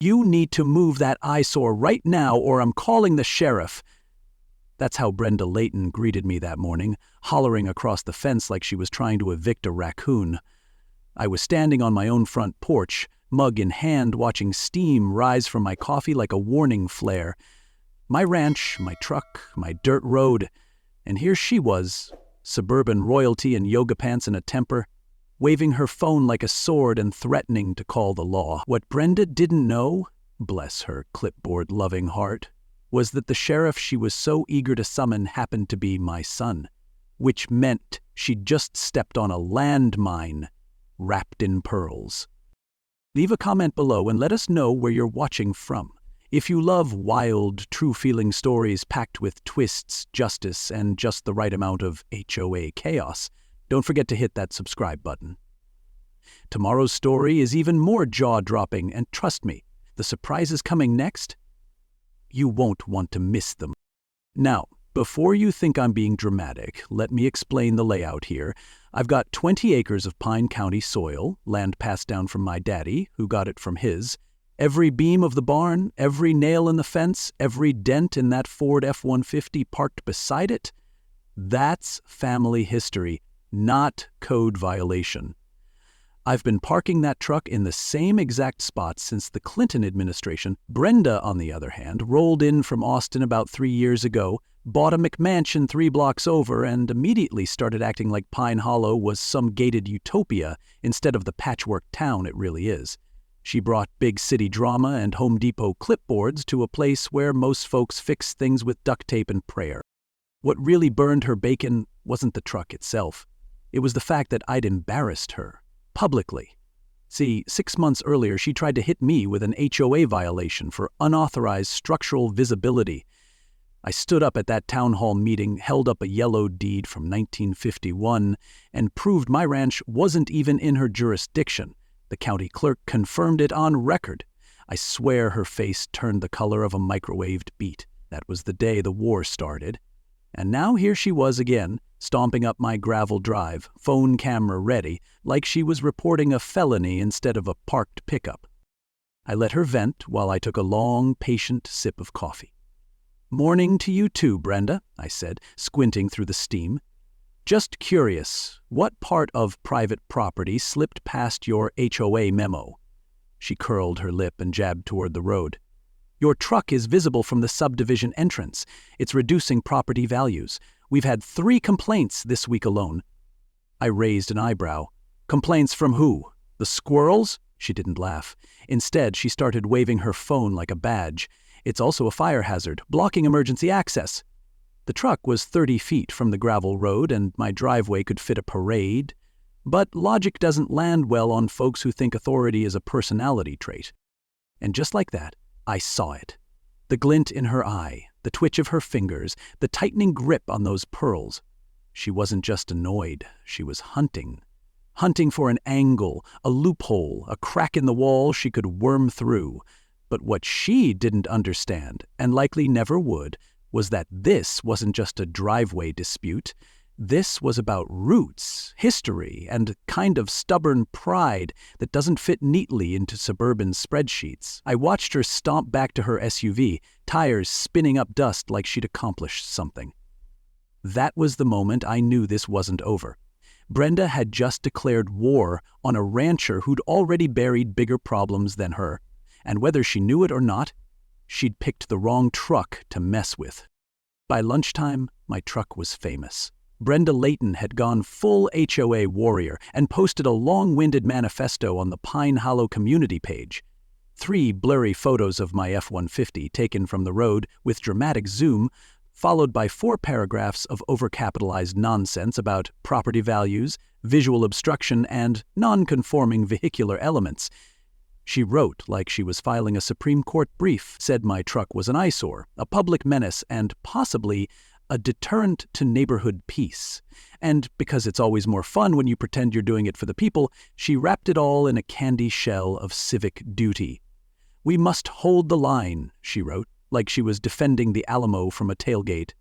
You need to move that eyesore right now or I'm calling the sheriff. That's how Brenda Layton greeted me that morning, hollering across the fence like she was trying to evict a raccoon. I was standing on my own front porch, mug in hand, watching steam rise from my coffee like a warning flare. My ranch, my truck, my dirt road, and here she was, suburban royalty in yoga pants and a temper, waving her phone like a sword and threatening to call the law. What Brenda didn't know, bless her clipboard-loving heart, was that the sheriff she was so eager to summon happened to be my son, which meant she'd just stepped on a landmine wrapped in pearls. Leave a comment below and let us know where you're watching from. If you love wild, true-feeling stories packed with twists, justice, and just the right amount of HOA chaos, don't forget to hit that subscribe button. Tomorrow's story is even more jaw-dropping, and trust me, the surprises coming next, you won't want to miss them. Now, before you think I'm being dramatic, let me explain the layout here. I've got 20 acres of Pine County soil, land passed down from my daddy, who got it from his. Every beam of the barn, every nail in the fence, every dent in that Ford F-150 parked beside it, that's family history, not code violation. I've been parking that truck in the same exact spot since the Clinton administration. Brenda, on the other hand, rolled in from Austin about 3 years ago, bought a McMansion 3 blocks over, and immediately started acting like Pine Hollow was some gated utopia instead of the patchwork town it really is. She brought big city drama and Home Depot clipboards to a place where most folks fix things with duct tape and prayer. What really burned her bacon wasn't the truck itself. It was the fact that I'd embarrassed her. Publicly. See, 6 months earlier she tried to hit me with an HOA violation for unauthorized structural visibility. I stood up at that town hall meeting, held up a yellow deed from 1951, and proved my ranch wasn't even in her jurisdiction. The county clerk confirmed it on record. I swear her face turned the color of a microwaved beet. That was the day the war started. And now here she was again, stomping up my gravel drive, phone camera ready, like she was reporting a felony instead of a parked pickup. I let her vent while I took a long, patient sip of coffee. "Morning to you too, Brenda," I said, squinting through the steam. "Just curious, what part of private property slipped past your HOA memo?" She curled her lip and jabbed toward the road. "Your truck is visible from the subdivision entrance. It's reducing property values. We've had 3 complaints this week alone." I raised an eyebrow. "Complaints from who? The squirrels?" She didn't laugh. Instead, she started waving her phone like a badge. "It's also a fire hazard, blocking emergency access." The truck was 30 feet from the gravel road, and my driveway could fit a parade. But logic doesn't land well on folks who think authority is a personality trait. And just like that, I saw it. The glint in her eye, the twitch of her fingers, the tightening grip on those pearls. She wasn't just annoyed, she was hunting. Hunting for an angle, a loophole, a crack in the wall she could worm through. But what she didn't understand, and likely never would, was that this wasn't just a driveway dispute. This was about roots, history, and a kind of stubborn pride that doesn't fit neatly into suburban spreadsheets. I watched her stomp back to her SUV, tires spinning up dust like she'd accomplished something. That was the moment I knew this wasn't over. Brenda had just declared war on a rancher who'd already buried bigger problems than her, and whether she knew it or not, she'd picked the wrong truck to mess with. By lunchtime, my truck was famous. Brenda Layton had gone full HOA warrior and posted a long-winded manifesto on the Pine Hollow community page. 3 blurry photos of my F-150 taken from the road with dramatic zoom, followed by 4 paragraphs of overcapitalized nonsense about property values, visual obstruction, and non-conforming vehicular elements. She wrote like she was filing a Supreme Court brief, said my truck was an eyesore, a public menace, and possibly a deterrent to neighborhood peace. And because it's always more fun when you pretend you're doing it for the people, she wrapped it all in a candy shell of civic duty. "We must hold the line," she wrote, like she was defending the Alamo from a tailgate.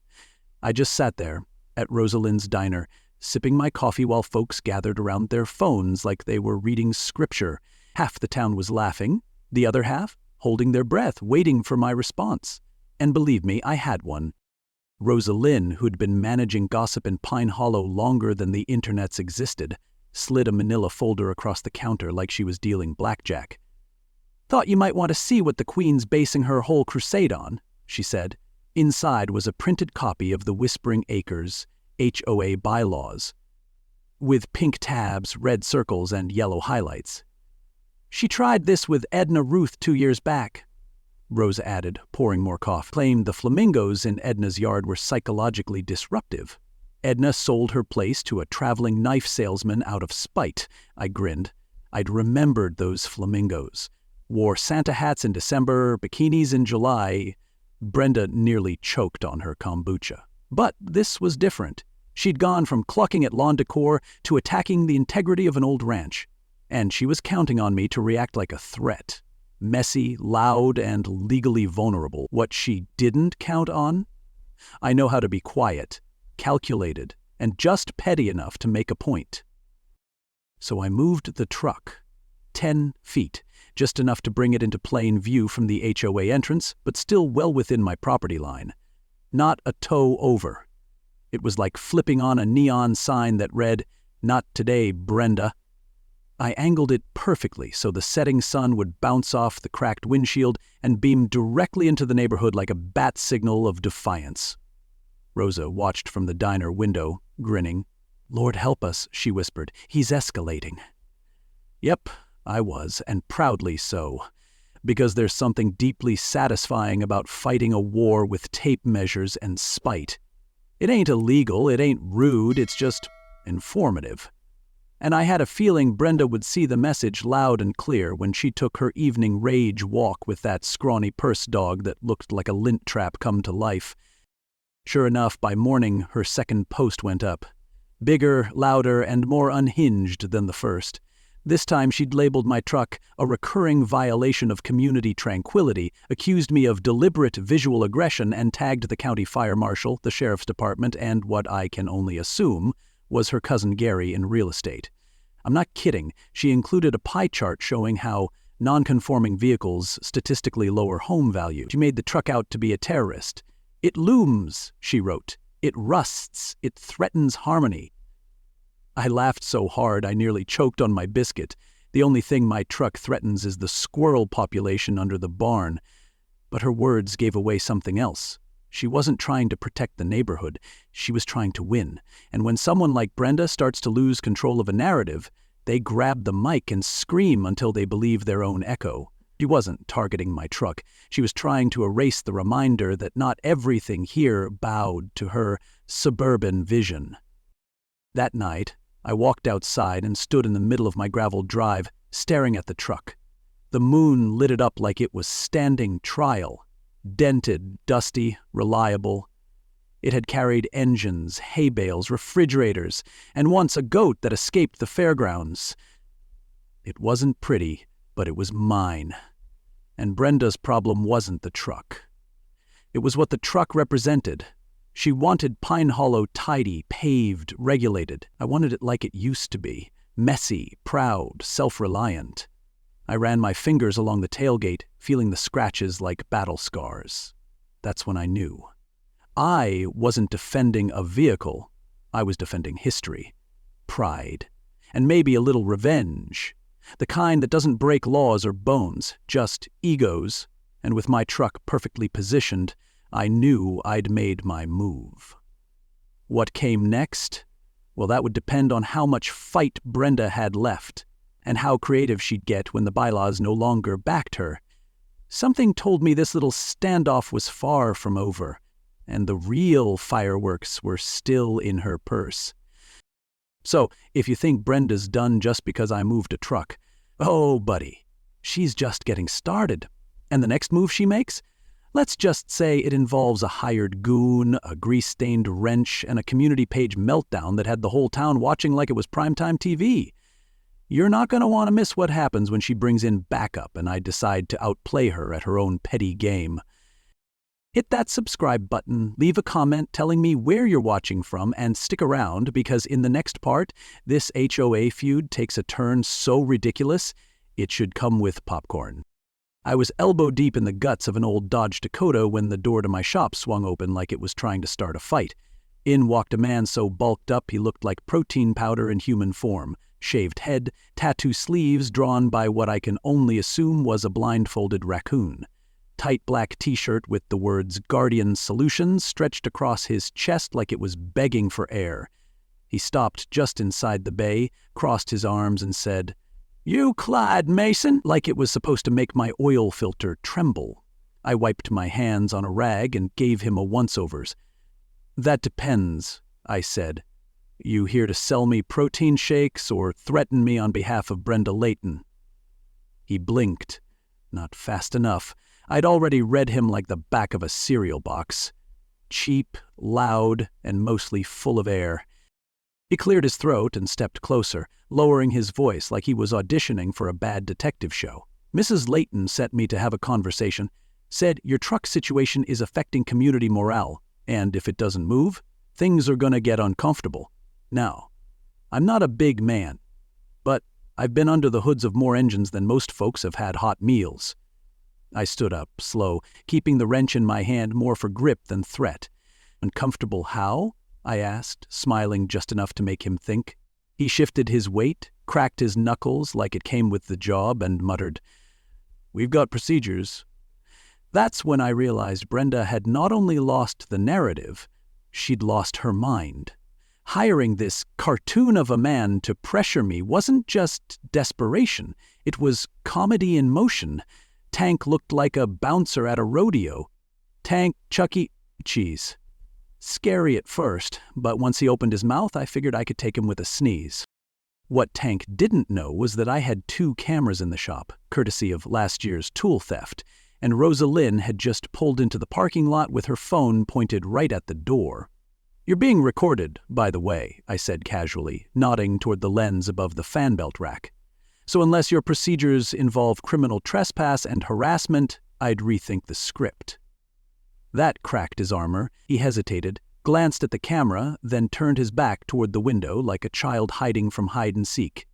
I just sat there, at Rosalind's diner, sipping my coffee while folks gathered around their phones like they were reading scripture. Half the town was laughing, the other half holding their breath, waiting for my response. And believe me, I had one. Rosa Lynn, who'd been managing gossip in Pine Hollow longer than the internets existed, slid a manila folder across the counter like she was dealing blackjack. "Thought you might want to see what the Queen's basing her whole crusade on," she said. Inside was a printed copy of the Whispering Acres HOA bylaws, with pink tabs, red circles, and yellow highlights. "She tried this with Edna Ruth 2 years back," Rosa added, pouring more coffee. Claimed the flamingos in Edna's yard were psychologically disruptive. Edna sold her place to a traveling knife salesman out of spite. I grinned. I'd remembered those flamingos. Wore Santa hats in December, bikinis in July. Brenda nearly choked on her kombucha. But this was different. She'd gone from clucking at lawn decor to attacking the integrity of an old ranch. And she was counting on me to react like a threat. Messy, loud, and legally vulnerable. What she didn't count on? I know how to be quiet, calculated, and just petty enough to make a point. So I moved the truck 10 feet, just enough to bring it into plain view from the HOA entrance, but still well within my property line. Not a toe over. It was like flipping on a neon sign that read, "Not today, Brenda." I angled it perfectly so the setting sun would bounce off the cracked windshield and beam directly into the neighborhood like a bat signal of defiance. Rosa watched from the diner window, grinning. "Lord help us," she whispered. "He's escalating." Yep, I was, and proudly so, because there's something deeply satisfying about fighting a war with tape measures and spite. It ain't illegal, it ain't rude, it's just informative. And I had a feeling Brenda would see the message loud and clear when she took her evening rage walk with that scrawny purse dog that looked like a lint trap come to life. Sure enough, by morning, her second post went up. Bigger, louder, and more unhinged than the first. This time she'd labeled my truck a recurring violation of community tranquility, accused me of deliberate visual aggression, and tagged the county fire marshal, the sheriff's department, and what I can only assume was her cousin Gary in real estate. I'm not kidding. She included a pie chart showing how non-conforming vehicles statistically lower home value. She made the truck out to be a terrorist. "It looms," she wrote. "It rusts. It threatens harmony." I laughed so hard I nearly choked on my biscuit. The only thing my truck threatens is the squirrel population under the barn. But her words gave away something else. She wasn't trying to protect the neighborhood. She was trying to win. And when someone like Brenda starts to lose control of a narrative, they grab the mic and scream until they believe their own echo. She wasn't targeting my truck. She was trying to erase the reminder that not everything here bowed to her suburban vision. That night, I walked outside and stood in the middle of my graveled drive, staring at the truck. The moon lit it up like it was standing trial. Dented, dusty, reliable. It had carried engines, hay bales, refrigerators, and once a goat that escaped the fairgrounds. It wasn't pretty, but it was mine. And Brenda's problem wasn't the truck. It was what the truck represented. She wanted Pine Hollow tidy, paved, regulated. I wanted it like it used to be. Messy, proud, self-reliant. I ran my fingers along the tailgate, feeling the scratches like battle scars. That's when I knew. I wasn't defending a vehicle. I was defending history, pride, and maybe a little revenge. The kind that doesn't break laws or bones, just egos. And with my truck perfectly positioned, I knew I'd made my move. What came next? Well, that would depend on how much fight Brenda had left, and how creative she'd get when the bylaws no longer backed her. Something told me this little standoff was far from over, and the real fireworks were still in her purse. So, if you think Brenda's done just because I moved a truck, oh, buddy, she's just getting started. And the next move she makes? Let's just say it involves a hired goon, a grease-stained wrench, and a community page meltdown that had the whole town watching like it was primetime TV. You're not going to want to miss what happens when she brings in backup and I decide to outplay her at her own petty game. Hit that subscribe button, leave a comment telling me where you're watching from, and stick around because in the next part, this HOA feud takes a turn so ridiculous, it should come with popcorn. I was elbow deep in the guts of an old Dodge Dakota when the door to my shop swung open like it was trying to start a fight. In walked a man so bulked up he looked like protein powder in human form. Shaved head, tattoo sleeves drawn by what I can only assume was a blindfolded raccoon. Tight black t-shirt with the words Guardian Solutions stretched across his chest like it was begging for air. He stopped just inside the bay, crossed his arms and said, "You Clyde Mason," like it was supposed to make my oil filter tremble. I wiped my hands on a rag and gave him a once-overs. "That depends," I said. "You here to sell me protein shakes or threaten me on behalf of Brenda Layton?" He blinked. Not fast enough. I'd already read him like the back of a cereal box. Cheap, loud, and mostly full of air. He cleared his throat and stepped closer, lowering his voice like he was auditioning for a bad detective show. "Mrs. Layton sent me to have a conversation. Said your truck situation is affecting community morale, and if it doesn't move, things are gonna get uncomfortable. Now, I'm not a big man, but I've been under the hoods of more engines than most folks have had hot meals." I stood up, slow, keeping the wrench in my hand more for grip than threat. "Uncomfortable how?" I asked, smiling just enough to make him think. He shifted his weight, cracked his knuckles like it came with the job, and muttered, "We've got procedures." That's when I realized Brenda had not only lost the narrative, she'd lost her mind. Hiring this cartoon of a man to pressure me wasn't just desperation, it was comedy in motion. Tank looked like a bouncer at a rodeo. Tank, Chuck E. Cheese. Scary at first, but once he opened his mouth, I figured I could take him with a sneeze. What Tank didn't know was that I had 2 cameras in the shop, courtesy of last year's tool theft, and Rosa Lynn had just pulled into the parking lot with her phone pointed right at the door. "You're being recorded, by the way," I said casually, nodding toward the lens above the fan belt rack. "So unless your procedures involve criminal trespass and harassment, I'd rethink the script." That cracked his armor. He hesitated, glanced at the camera, then turned his back toward the window like a child hiding from hide-and-seek.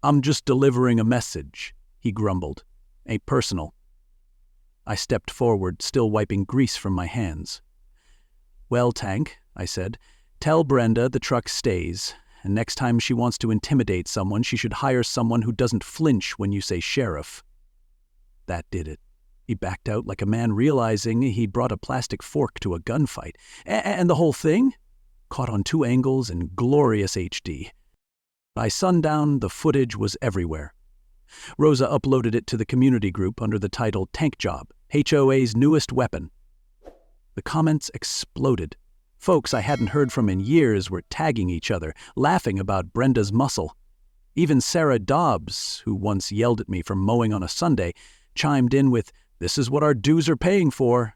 "I'm just delivering a message," he grumbled. "Ain't personal." I stepped forward, still wiping grease from my hands. "Well, Tank," I said, "tell Brenda the truck stays, and next time she wants to intimidate someone, she should hire someone who doesn't flinch when you say sheriff." That did it. He backed out like a man realizing he'd brought a plastic fork to a gunfight. And the whole thing? Caught on 2 angles in glorious HD. By sundown, the footage was everywhere. Rosa uploaded it to the community group under the title Tank Job, HOA's newest weapon. The comments exploded. Folks I hadn't heard from in years were tagging each other, laughing about Brenda's muscle. Even Sarah Dobbs, who once yelled at me for mowing on a Sunday, chimed in with, "This is what our dues are paying for."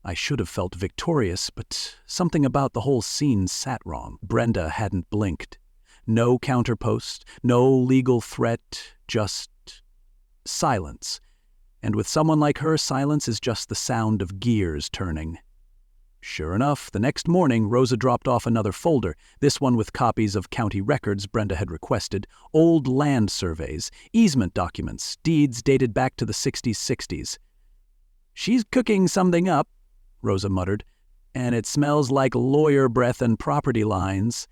I should have felt victorious, but something about the whole scene sat wrong. Brenda hadn't blinked. No counterpost, no legal threat, just silence. And with someone like her, silence is just the sound of gears turning. Sure enough, the next morning, Rosa dropped off another folder, this one with copies of county records Brenda had requested, old land surveys, easement documents, deeds dated back to the 60s. "She's cooking something up," Rosa muttered, "and it smells like lawyer breath and property lines."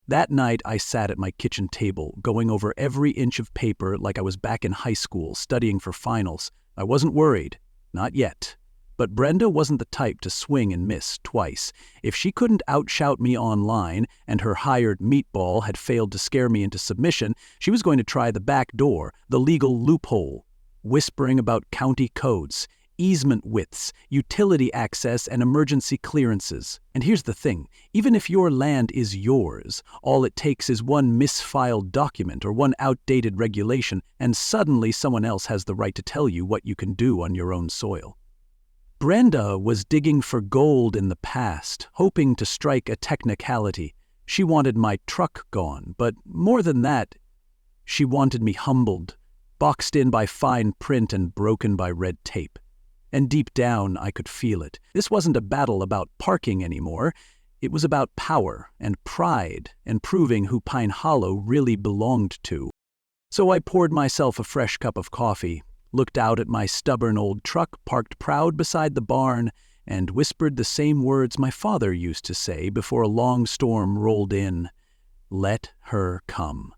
That night, I sat at my kitchen table, going over every inch of paper like I was back in high school, studying for finals. I wasn't worried. Not yet. But Brenda wasn't the type to swing and miss twice. If she couldn't outshout me online, and her hired meatball had failed to scare me into submission, she was going to try the back door, the legal loophole, whispering about county codes, easement widths, utility access, and emergency clearances. And here's the thing, even if your land is yours, all it takes is one misfiled document or one outdated regulation, and suddenly someone else has the right to tell you what you can do on your own soil. Brenda was digging for gold in the past, hoping to strike a technicality. She wanted my truck gone, but more than that, she wanted me humbled, boxed in by fine print and broken by red tape. And deep down, I could feel it. This wasn't a battle about parking anymore. It was about power and pride and proving who Pine Hollow really belonged to. So I poured myself a fresh cup of coffee, looked out at my stubborn old truck parked proud beside the barn, and whispered the same words my father used to say before a long storm rolled in. Let her come.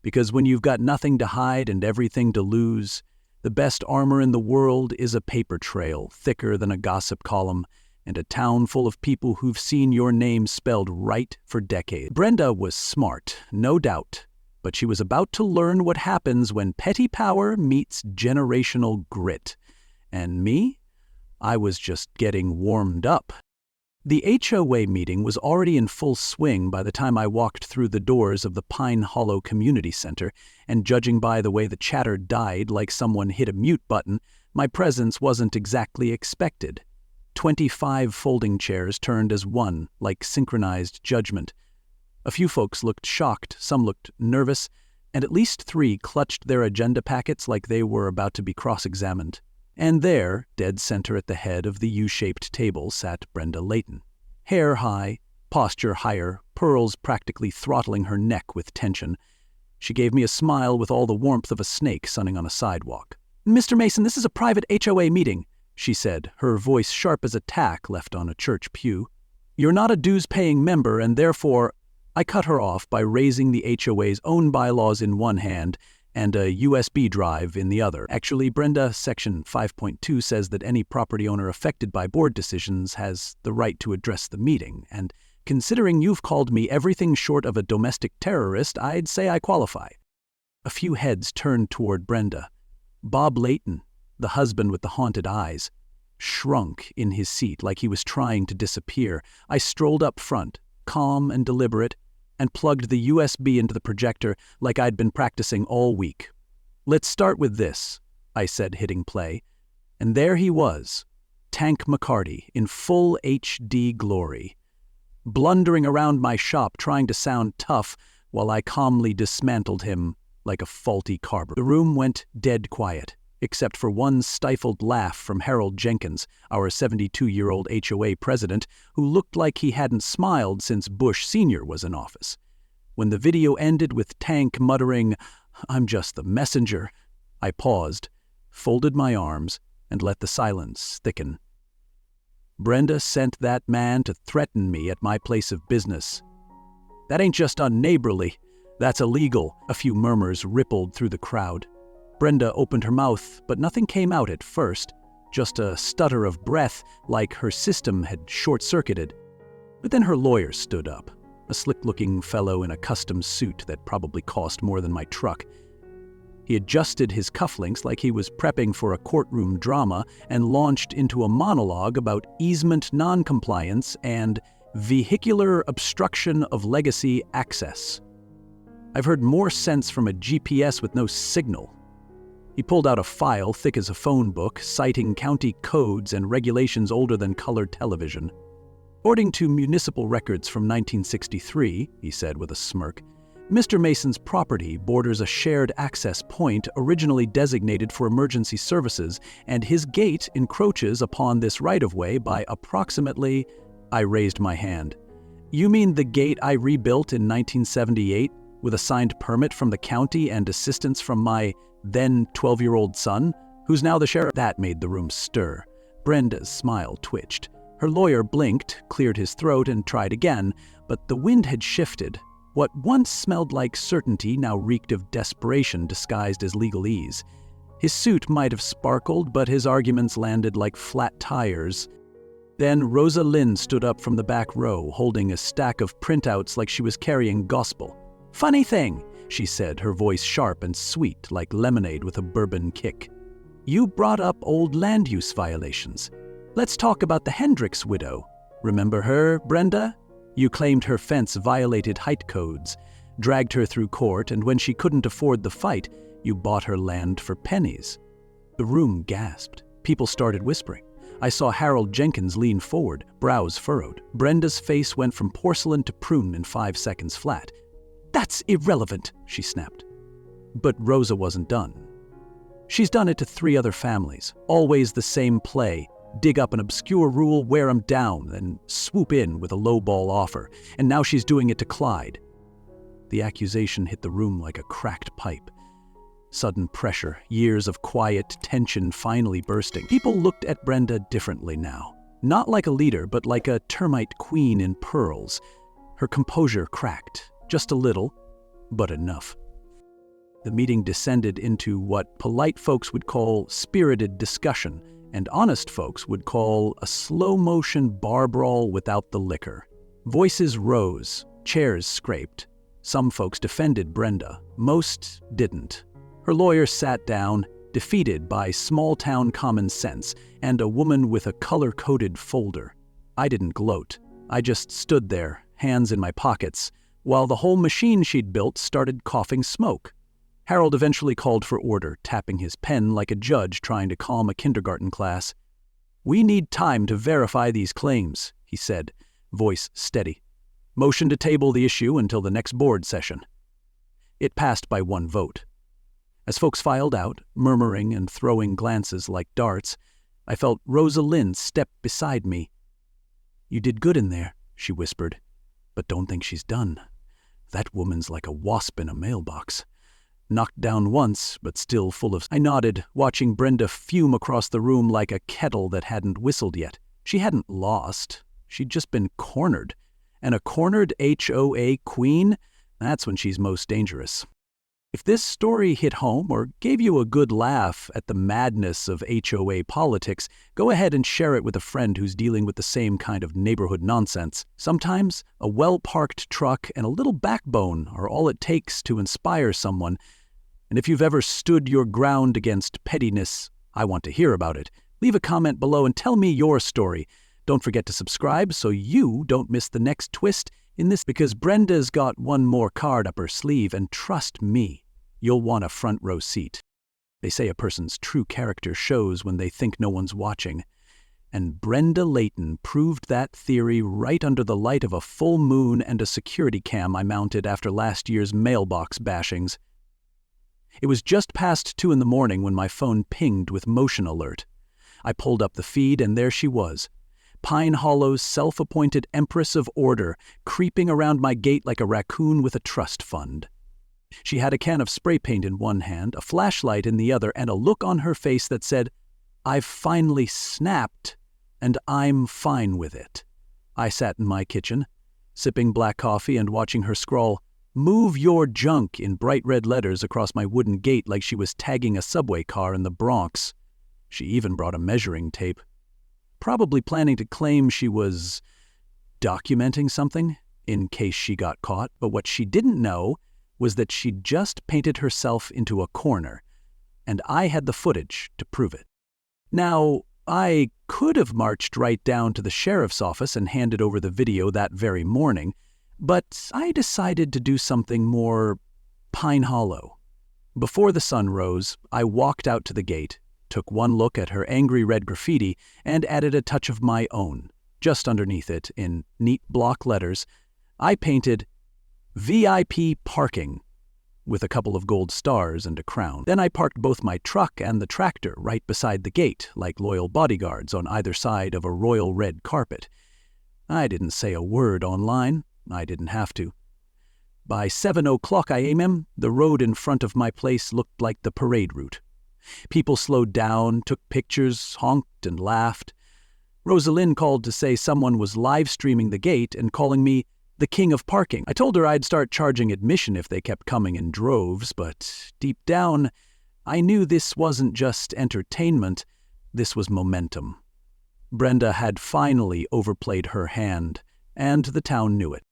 Because when you've got nothing to hide and everything to lose, the best armor in the world is a paper trail thicker than a gossip column, and a town full of people who've seen your name spelled right for decades. Brenda was smart, no doubt, but she was about to learn what happens when petty power meets generational grit. And me? I was just getting warmed up. The HOA meeting was already in full swing by the time I walked through the doors of the Pine Hollow Community Center, and judging by the way the chatter died like someone hit a mute button, my presence wasn't exactly expected. 25 folding chairs turned as one, like synchronized judgment. A few folks looked shocked, some looked nervous, and at least 3 clutched their agenda packets like they were about to be cross-examined. And there, dead center at the head of the U-shaped table, sat Brenda Layton. Hair high, posture higher, pearls practically throttling her neck with tension. She gave me a smile with all the warmth of a snake sunning on a sidewalk. "Mr. Mason, this is a private HOA meeting," she said, her voice sharp as a tack left on a church pew. "You're not a dues-paying member, and therefore—" I cut her off by raising the HOA's own bylaws in one hand and a USB drive in the other. Actually, Brenda, Section 5.2 says that any property owner affected by board decisions has the right to address the meeting, and considering you've called me everything short of a domestic terrorist, I'd say I qualify. A few heads turned toward Brenda. Bob Layton, the husband with the haunted eyes, shrunk in his seat like he was trying to disappear. I strolled up front, calm and deliberate, and plugged the USB into the projector like I'd been practicing all week. "Let's start with this," I said, hitting play. And there he was, Tank McCarty, in full HD glory, blundering around my shop trying to sound tough while I calmly dismantled him like a faulty carburetor. The room went dead quiet, except for one stifled laugh from Harold Jenkins, our 72-year-old HOA president, who looked like he hadn't smiled since Bush Sr. was in office. When the video ended with Tank muttering, "I'm just the messenger," I paused, folded my arms, and let the silence thicken. Brenda sent that man to threaten me at my place of business. "That ain't just unneighborly, that's illegal," a few murmurs rippled through the crowd. Brenda opened her mouth, but nothing came out at first, just a stutter of breath like her system had short-circuited. But then her lawyer stood up, a slick-looking fellow in a custom suit that probably cost more than my truck. He adjusted his cufflinks like he was prepping for a courtroom drama and launched into a monologue about easement noncompliance and vehicular obstruction of legacy access. I've heard more sense from a GPS with no signal. He pulled out a file thick as a phone book, citing county codes and regulations older than colored television. "According to municipal records from 1963, he said with a smirk, Mr. Mason's property borders a shared access point originally designated for emergency services, and his gate encroaches upon this right-of-way by approximately—" I raised my hand. "You mean the gate I rebuilt in 1978 with a signed permit from the county and assistance from my then 12-year-old son, who's now the sheriff?" That made the room stir. Brenda's smile twitched. Her lawyer blinked, cleared his throat, and tried again, but the wind had shifted. What once smelled like certainty now reeked of desperation disguised as legalese. His suit might have sparkled, but his arguments landed like flat tires. Then Rosa Lynn stood up from the back row, holding a stack of printouts like she was carrying gospel. "Funny thing," she said, her voice sharp and sweet like lemonade with a bourbon kick. "You brought up old land use violations. Let's talk about the Hendricks widow. Remember her, Brenda? You claimed her fence violated height codes, dragged her through court, and when she couldn't afford the fight, you bought her land for pennies." The room gasped. People started whispering. I saw Harold Jenkins lean forward, brows furrowed. Brenda's face went from porcelain to prune in 5 seconds flat. "That's irrelevant," she snapped. But Rosa wasn't done. "She's done it to 3 other families, always the same play. Dig up an obscure rule, wear 'em down, then swoop in with a low-ball offer. And now she's doing it to Clyde." The accusation hit the room like a cracked pipe. Sudden pressure, years of quiet tension finally bursting. People looked at Brenda differently now. Not like a leader, but like a termite queen in pearls. Her composure cracked, just a little, but enough. The meeting descended into what polite folks would call spirited discussion, and honest folks would call a slow-motion bar brawl without the liquor. Voices rose, chairs scraped. Some folks defended Brenda, most didn't. Her lawyer sat down, defeated by small-town common sense and a woman with a color-coded folder. I didn't gloat. I just stood there, hands in my pockets, while the whole machine she'd built started coughing smoke. Harold eventually called for order, tapping his pen like a judge trying to calm a kindergarten class. "We need time to verify these claims," he said, voice steady. "Motion to table the issue until the next board session." It passed by one vote. As folks filed out, murmuring and throwing glances like darts, I felt Rosalind step beside me. "You did good in there," she whispered, "but don't think she's done. That woman's like a wasp in a mailbox. Knocked down once, but still full of..." I nodded, watching Brenda fume across the room like a kettle that hadn't whistled yet. She hadn't lost. She'd just been cornered. And a cornered HOA queen? That's when she's most dangerous. If this story hit home or gave you a good laugh at the madness of HOA politics, go ahead and share it with a friend who's dealing with the same kind of neighborhood nonsense. Sometimes a well-parked truck and a little backbone are all it takes to inspire someone. And if you've ever stood your ground against pettiness, I want to hear about it. Leave a comment below and tell me your story. Don't forget to subscribe so you don't miss the next twist in this, because Brenda's got one more card up her sleeve, and trust me, you'll want a front row seat. They say a person's true character shows when they think no one's watching. And Brenda Layton proved that theory right under the light of a full moon and a security cam I mounted after last year's mailbox bashings. It was just past 2 a.m. when my phone pinged with motion alert. I pulled up the feed, and there she was, Pine Hollow's self-appointed Empress of Order, creeping around my gate like a raccoon with a trust fund. She had a can of spray paint in one hand, a flashlight in the other, and a look on her face that said, "I've finally snapped, and I'm fine with it." I sat in my kitchen, sipping black coffee and watching her scrawl, "Move your junk," in bright red letters across my wooden gate like she was tagging a subway car in the Bronx. She even brought a measuring tape. Probably planning to claim she was documenting something in case she got caught, but what she didn't know was that she'd just painted herself into a corner, and I had the footage to prove it. Now, I could have marched right down to the sheriff's office and handed over the video that very morning, but I decided to do something more Pine Hollow. Before the sun rose, I walked out to the gate, took one look at her angry red graffiti, and added a touch of my own. Just underneath it, in neat block letters, I painted VIP parking with a couple of gold stars and a crown. Then I parked both my truck and the tractor right beside the gate, like loyal bodyguards on either side of a royal red carpet. I didn't say a word online. I didn't have to. By 7 o'clock a.m., the road in front of my place looked like the parade route. People slowed down, took pictures, honked and laughed. Rosalind called to say someone was live streaming the gate and calling me the king of parking. I told her I'd start charging admission if they kept coming in droves, but deep down, I knew this wasn't just entertainment, this was momentum. Brenda had finally overplayed her hand, and the town knew it.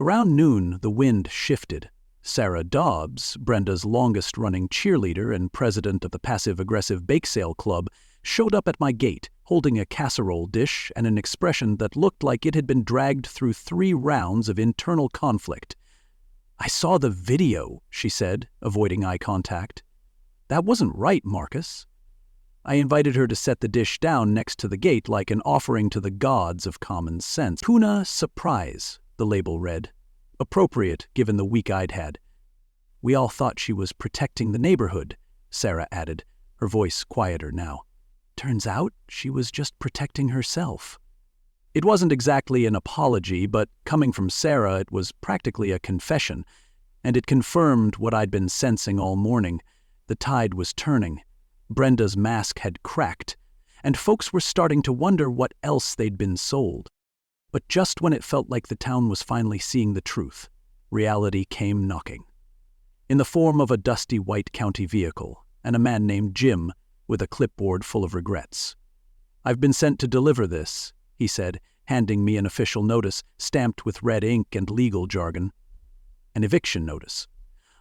Around noon, the wind shifted. Sarah Dobbs, Brenda's longest-running cheerleader and president of the passive-aggressive bake sale club, showed up at my gate, holding a casserole dish and an expression that looked like it had been dragged through 3 rounds of internal conflict. "I saw the video," she said, avoiding eye contact. "That wasn't right, Marcus." I invited her to set the dish down next to the gate like an offering to the gods of common sense. "Tuna surprise," the label read. Appropriate, given the week I'd had. "We all thought she was protecting the neighborhood," Sarah added, her voice quieter now. "Turns out she was just protecting herself." It wasn't exactly an apology, but coming from Sarah, it was practically a confession, and it confirmed what I'd been sensing all morning. The tide was turning. Brenda's mask had cracked, and folks were starting to wonder what else they'd been sold. But just when it felt like the town was finally seeing the truth, reality came knocking. In the form of a dusty white county vehicle and a man named Jim with a clipboard full of regrets. "I've been sent to deliver this," he said, handing me an official notice stamped with red ink and legal jargon. An eviction notice.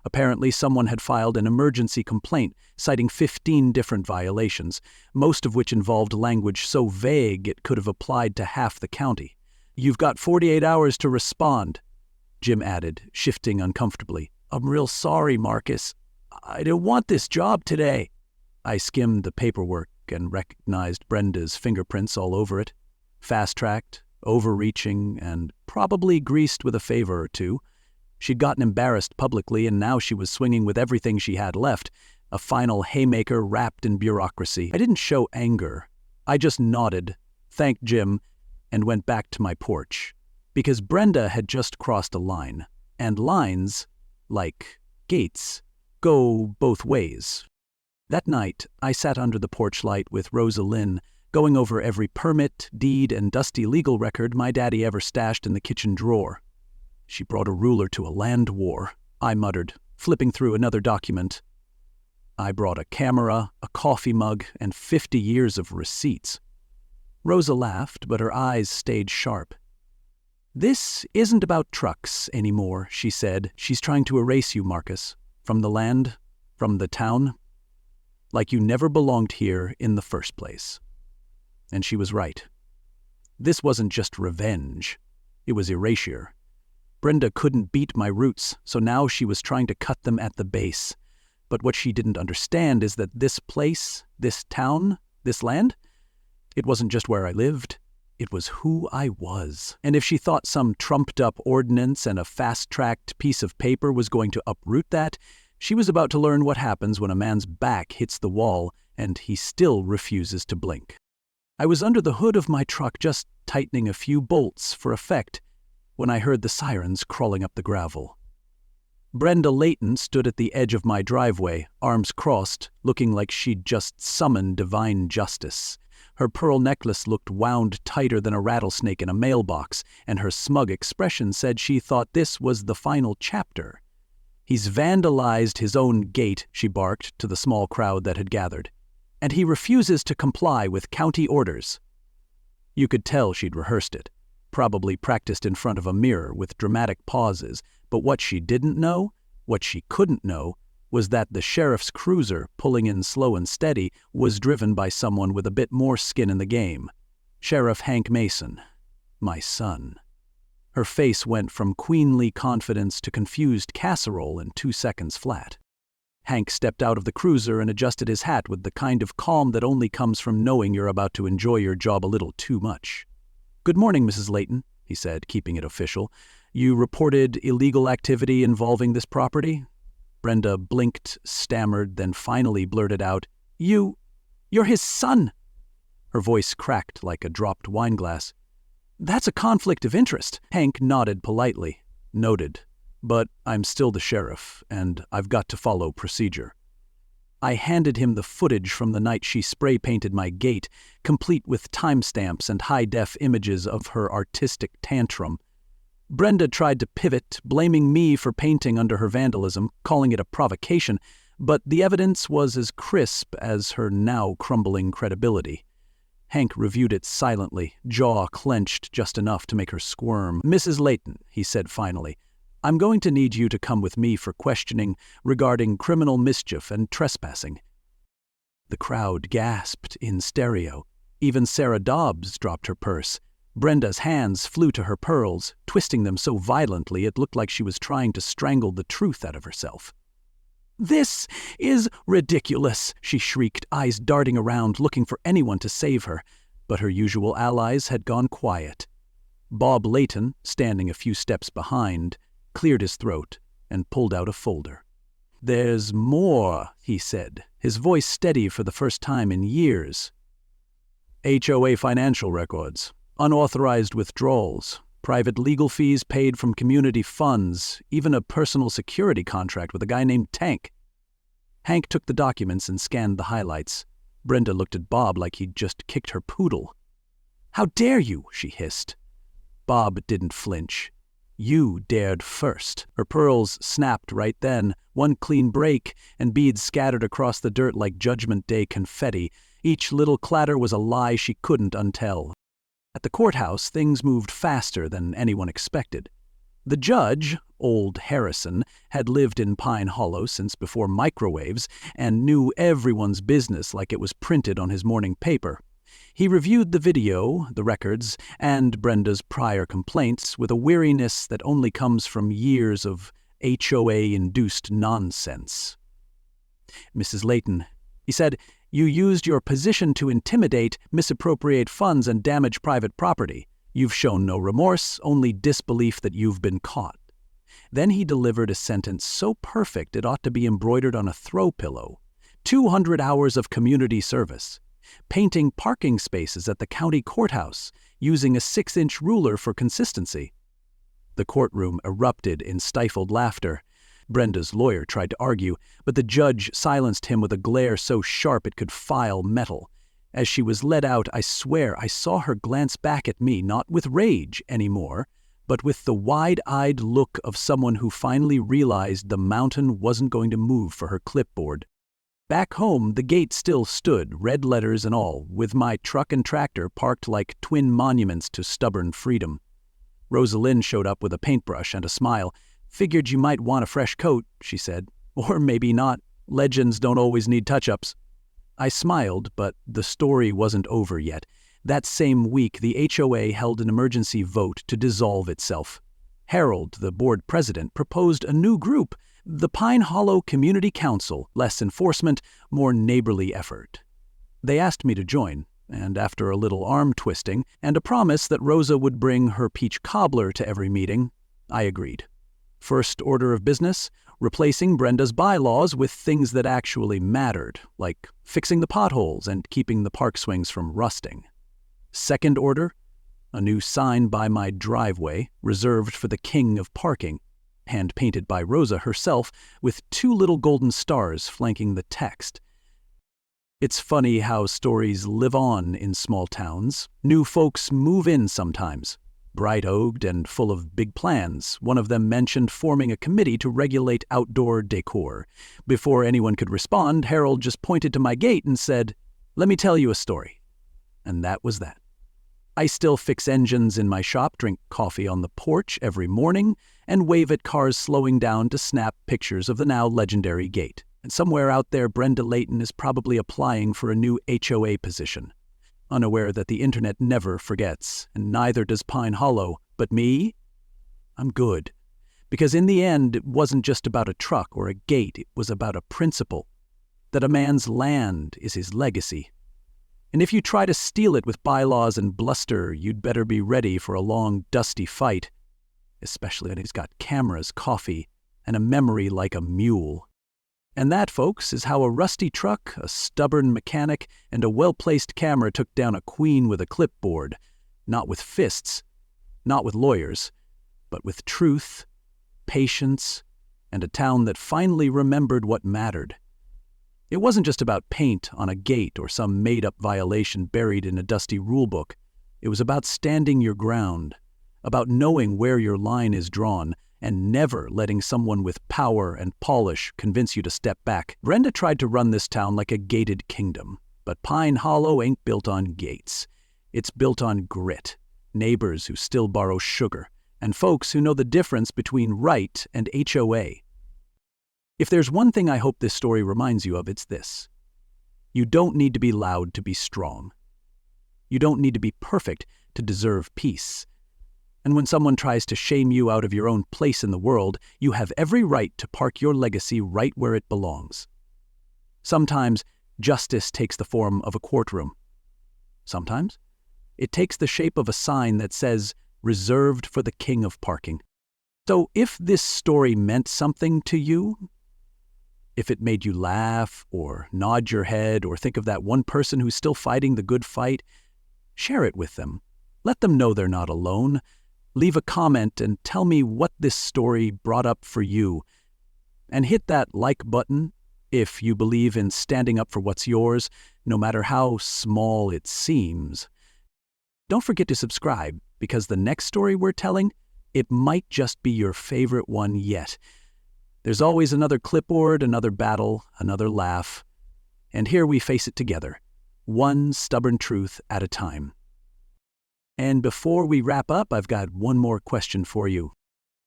Apparently someone had filed an emergency complaint citing 15 different violations, most of which involved language so vague it could have applied to half the county. "You've got 48 hours to respond," Jim added, shifting uncomfortably. "I'm real sorry, Marcus. I didn't want this job today." I skimmed the paperwork and recognized Brenda's fingerprints all over it. Fast-tracked, overreaching, and probably greased with a favor or two. She'd gotten embarrassed publicly, and now she was swinging with everything she had left, a final haymaker wrapped in bureaucracy. I didn't show anger. I just nodded, thanked Jim, and went back to my porch. Because Brenda had just crossed a line, and lines, like gates, go both ways. That night, I sat under the porch light with Rosa Lynn, going over every permit, deed, and dusty legal record my daddy ever stashed in the kitchen drawer. "She brought a ruler to a land war," I muttered, flipping through another document. "I brought a camera, a coffee mug, and 50 years of receipts." Rosa laughed, but her eyes stayed sharp. "This isn't about trucks anymore," she said. "She's trying to erase you, Marcus. From the land, from the town. Like you never belonged here in the first place." And she was right. This wasn't just revenge. It was erasure. Brenda couldn't beat my roots, so now she was trying to cut them at the base. But what she didn't understand is that this place, this town, this land, it wasn't just where I lived. It was who I was. And if she thought some trumped-up ordinance and a fast-tracked piece of paper was going to uproot that, she was about to learn what happens when a man's back hits the wall and he still refuses to blink. I was under the hood of my truck just tightening a few bolts for effect when I heard the sirens crawling up the gravel. Brenda Layton stood at the edge of my driveway, arms crossed, looking like she'd just summoned divine justice. Her pearl necklace looked wound tighter than a rattlesnake in a mailbox, and her smug expression said she thought this was the final chapter. "He's vandalized his own gate," she barked to the small crowd that had gathered, "and he refuses to comply with county orders." You could tell she'd rehearsed it, probably practiced in front of a mirror with dramatic pauses, but what she didn't know, what she couldn't know, was that the sheriff's cruiser, pulling in slow and steady, was driven by someone with a bit more skin in the game. Sheriff Hank Mason, my son. Her face went from queenly confidence to confused casserole in 2 seconds flat. Hank stepped out of the cruiser and adjusted his hat with the kind of calm that only comes from knowing you're about to enjoy your job a little too much. "Good morning, Mrs. Layton," he said, keeping it official. "You reported illegal activity involving this property?" Brenda blinked, stammered, then finally blurted out, You're his son!" Her voice cracked like a dropped wineglass. "That's a conflict of interest." Hank nodded politely. "Noted. But I'm still the sheriff, and I've got to follow procedure." I handed him the footage from the night she spray-painted my gate, complete with timestamps and high-def images of her artistic tantrum. Brenda tried to pivot, blaming me for painting under her vandalism, calling it a provocation, but the evidence was as crisp as her now crumbling credibility. Hank reviewed it silently, jaw clenched just enough to make her squirm. "Mrs. Layton," he said finally, "I'm going to need you to come with me for questioning regarding criminal mischief and trespassing." The crowd gasped in stereo. Even Sarah Dobbs dropped her purse. Brenda's hands flew to her pearls, twisting them so violently it looked like she was trying to strangle the truth out of herself. "This is ridiculous," she shrieked, eyes darting around, looking for anyone to save her. But her usual allies had gone quiet. Bob Layton, standing a few steps behind, cleared his throat and pulled out a folder. "There's more," he said, his voice steady for the first time in years. "HOA financial records, unauthorized withdrawals, private legal fees paid from community funds, even a personal security contract with a guy named Tank." Hank took the documents and scanned the highlights. Brenda looked at Bob like he'd just kicked her poodle. "How dare you?" she hissed. Bob didn't flinch. "You dared first." Her pearls snapped right then, one clean break, and beads scattered across the dirt like Judgment Day confetti. Each little clatter was a lie she couldn't untell. At the courthouse, things moved faster than anyone expected. The judge, old Harrison, had lived in Pine Hollow since before microwaves and knew everyone's business like it was printed on his morning paper. He reviewed the video, the records, and Brenda's prior complaints with a weariness that only comes from years of HOA-induced nonsense. "Mrs. Layton," he said, "you used your position to intimidate, misappropriate funds, and damage private property. You've shown no remorse, only disbelief that you've been caught." Then he delivered a sentence so perfect it ought to be embroidered on a throw pillow. 200 hours of community service. Painting parking spaces at the county courthouse, using a 6-inch ruler for consistency. The courtroom erupted in stifled laughter. Brenda's lawyer tried to argue, but the judge silenced him with a glare so sharp it could file metal. As she was led out, I swear I saw her glance back at me, not with rage anymore, but with the wide-eyed look of someone who finally realized the mountain wasn't going to move for her clipboard. Back home, the gate still stood, red letters and all, with my truck and tractor parked like twin monuments to stubborn freedom. Rosalind showed up with a paintbrush and a smile. "Figured you might want a fresh coat," she said. "Or maybe not. Legends don't always need touch-ups." I smiled, but the story wasn't over yet. That same week, the HOA held an emergency vote to dissolve itself. Harold, the board president, proposed a new group, the Pine Hollow Community Council, less enforcement, more neighborly effort. They asked me to join, and after a little arm-twisting and a promise that Rosa would bring her peach cobbler to every meeting, I agreed. First order of business, replacing Brenda's bylaws with things that actually mattered, like fixing the potholes and keeping the park swings from rusting. Second order, a new sign by my driveway, reserved for the king of parking, hand-painted by Rosa herself, with 2 little golden stars flanking the text. It's funny how stories live on in small towns. New folks move in sometimes. Bright-oaked and full of big plans, one of them mentioned forming a committee to regulate outdoor decor. Before anyone could respond, Harold just pointed to my gate and said, "Let me tell you a story." And that was that. I still fix engines in my shop, drink coffee on the porch every morning, and wave at cars slowing down to snap pictures of the now legendary gate. And somewhere out there, Brenda Layton is probably applying for a new HOA position, unaware that the internet never forgets, and neither does Pine Hollow. But me? I'm good. Because in the end, it wasn't just about a truck or a gate, it was about a principle. That a man's land is his legacy. And if you try to steal it with bylaws and bluster, you'd better be ready for a long, dusty fight. Especially when he's got cameras, coffee, and a memory like a mule. And that, folks, is how a rusty truck, a stubborn mechanic, and a well-placed camera took down a queen with a clipboard. Not with fists, not with lawyers, but with truth, patience, and a town that finally remembered what mattered. It wasn't just about paint on a gate or some made-up violation buried in a dusty rulebook. It was about standing your ground, about knowing where your line is drawn, and never letting someone with power and polish convince you to step back. Brenda tried to run this town like a gated kingdom, but Pine Hollow ain't built on gates. It's built on grit, neighbors who still borrow sugar, and folks who know the difference between right and HOA. If there's one thing I hope this story reminds you of, it's this. You don't need to be loud to be strong. You don't need to be perfect to deserve peace. And when someone tries to shame you out of your own place in the world, you have every right to park your legacy right where it belongs. Sometimes justice takes the form of a courtroom. Sometimes it takes the shape of a sign that says, "Reserved for the king of parking." So if this story meant something to you, if it made you laugh or nod your head or think of that one person who's still fighting the good fight, share it with them. Let them know they're not alone. Leave a comment and tell me what this story brought up for you. And hit that like button If you believe in standing up for what's yours, no matter how small it seems. Don't forget to subscribe, because the next story we're telling, it might just be your favorite one yet. There's always another clipboard, another battle, another laugh. And here we face it together, one stubborn truth at a time. And before we wrap up, I've got one more question for you.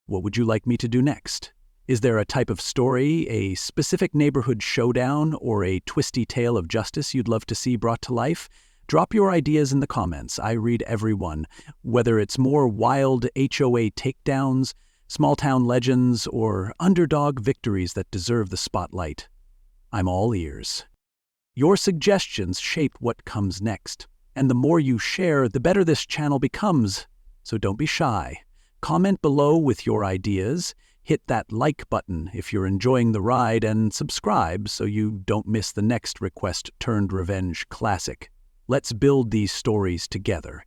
What would you like me to do next? Is there a type of story, a specific neighborhood showdown, or a twisty tale of justice you'd love to see brought to life? Drop your ideas in the comments. I read every one. Whether it's more wild HOA takedowns, small-town legends, or underdog victories that deserve the spotlight, I'm all ears. Your suggestions shape what comes next. And the more you share, the better this channel becomes. So don't be shy. Comment below with your ideas. Hit that like button if you're enjoying the ride, and subscribe so you don't miss the next request-turned-revenge classic. Let's build these stories together.